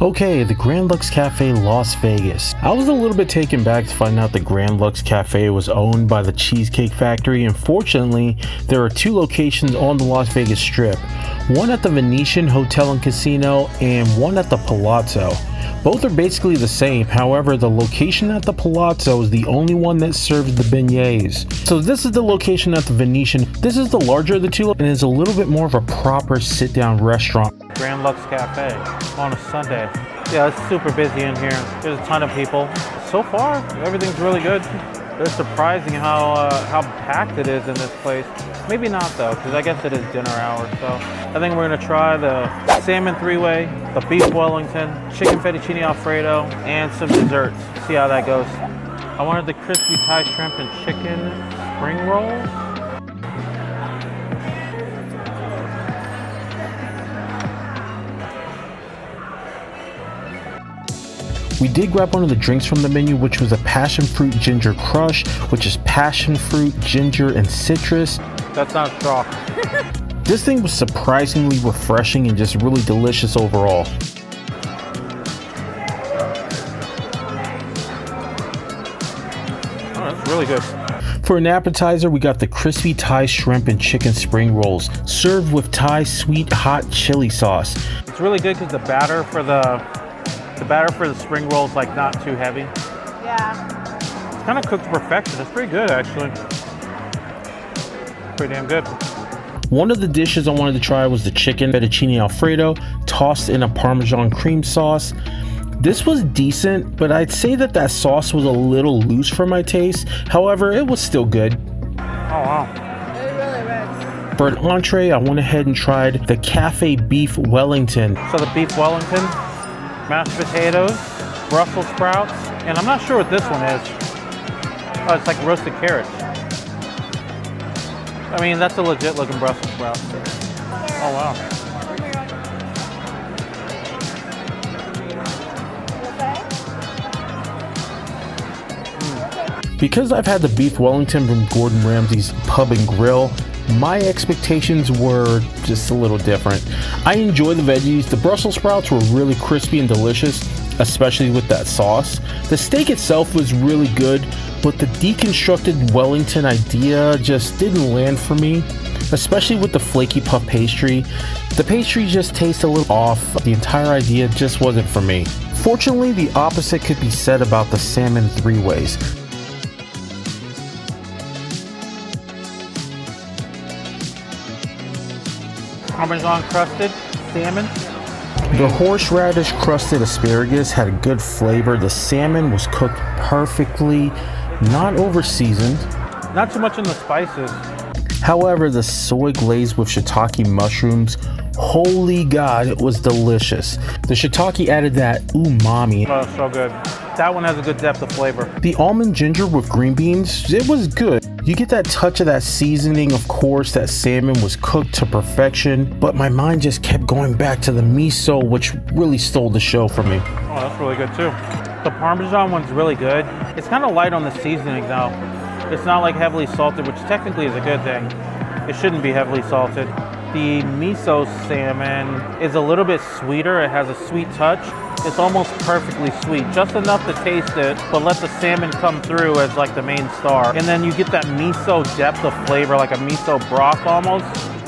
Okay, the Grand Lux Cafe, Las Vegas. I was a little bit taken back to find out the Grand Lux Cafe was owned by the Cheesecake Factory. Unfortunately, there are two locations on the Las Vegas Strip. One at the Venetian Hotel and Casino and one at the Palazzo. Both are basically the same, however the location at the Palazzo is the only one that serves the beignets. So this is the location at the Venetian. This is the larger of the two and is a little bit more of a proper sit-down restaurant. Grand Lux Cafe on a Sunday. Yeah, it's super busy in here. There's a ton of people. So far, everything's really good. It's surprising how packed it is in this place. Maybe not though, because I guess it is dinner hour. So I think we're gonna try the salmon three-way, the beef Wellington, chicken fettuccine Alfredo, and some desserts. See how that goes. I wanted the crispy Thai shrimp and chicken spring rolls. We did grab one of the drinks from the menu, which was a passion fruit ginger crush, which is passion fruit, ginger, and citrus. That's not straw. This thing was surprisingly refreshing and just really delicious overall. Oh, that's really good. For an appetizer, we got the crispy Thai shrimp and chicken spring rolls, served with Thai sweet hot chili sauce. It's really good because the batter for the spring roll is like not too heavy. Yeah. It's kind of cooked to perfection. It's pretty good actually. Pretty damn good. One of the dishes I wanted to try was the chicken fettuccine Alfredo, tossed in a Parmesan cream sauce. This was decent, but I'd say that sauce was a little loose for my taste. However, it was still good. Oh wow. It really is. For an entree, I went ahead and tried the Cafe Beef Wellington. So the beef Wellington, mashed potatoes, Brussels sprouts, and I'm not sure what this one is. Oh, it's like roasted carrots. I mean, that's a legit looking Brussels sprout. Oh wow. Because I've had the beef Wellington from Gordon Ramsay's Pub and Grill, my expectations were just a little different. I enjoy the veggies. The Brussels sprouts were really crispy and delicious, especially with that sauce. The steak itself was really good, but the deconstructed Wellington idea just didn't land for me, especially with the flaky puff pastry. The pastry just tastes a little off. The entire idea just wasn't for me. Fortunately, the opposite could be said about the salmon three-ways. Parmesan crusted salmon. The horseradish crusted asparagus had a good flavor. The salmon was cooked perfectly, not over seasoned. Not too much in the spices. However, the soy glaze with shiitake mushrooms, holy God, it was delicious. The shiitake added that umami. Oh, so good. That one has a good depth of flavor. The almond ginger with green beans, it was good. You get that touch of that seasoning. Of course, that salmon was cooked to perfection, but my mind just kept going back to the miso, which really stole the show for me. Oh, that's really good too. The Parmesan one's really good. It's kind of light on the seasoning though. It's not like heavily salted, which technically is a good thing. It shouldn't be heavily salted. The miso salmon is a little bit sweeter. It has a sweet touch. It's almost perfectly sweet, just enough to taste it, but let the salmon come through as like the main star. And then you get that miso depth of flavor, like a miso broth almost,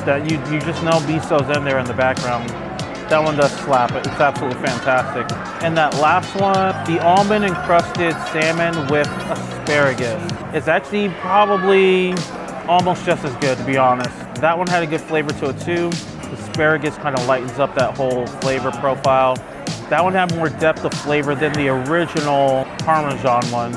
that you just know miso's in there in the background. That one does slap it. It's absolutely fantastic. And that last one, the almond encrusted salmon with asparagus. It's actually probably almost just as good, to be honest. That one had a good flavor to it too. The asparagus kind of lightens up that whole flavor profile. That one had more depth of flavor than the original Parmesan one,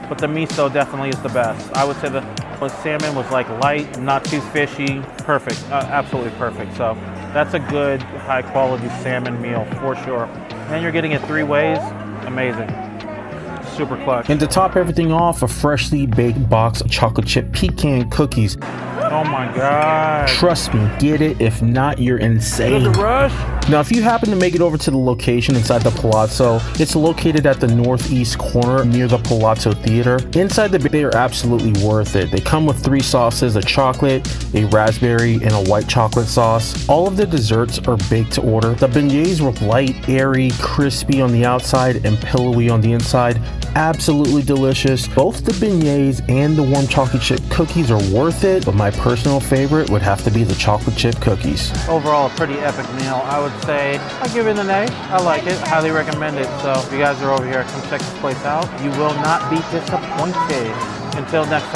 but the miso definitely is the best. I would say the salmon was like light, not too fishy, perfect, absolutely perfect. So that's a good high quality salmon meal for sure. And you're getting it three ways, amazing. Super clutch. And to top everything off, a freshly baked box of chocolate chip pecan cookies. Oh my god. Trust me, get it. If not, you're insane. The rush? Now, if you happen to make it over to the location inside the Palazzo, it's located at the northeast corner near the Palazzo Theater. Inside they are absolutely worth it. They come with 3 sauces, a chocolate, a raspberry, and a white chocolate sauce. All of the desserts are baked to order. The beignets were light, airy, crispy on the outside, and pillowy on the inside. Absolutely delicious. Both the beignets and the warm chocolate chip cookies are worth it, but my personal favorite would have to be the chocolate chip cookies. Overall, a pretty epic meal. I would say I'll give it an A. I like it. Highly recommend it. So if you guys are over here, come check this place out. You will not be disappointed. Until next time.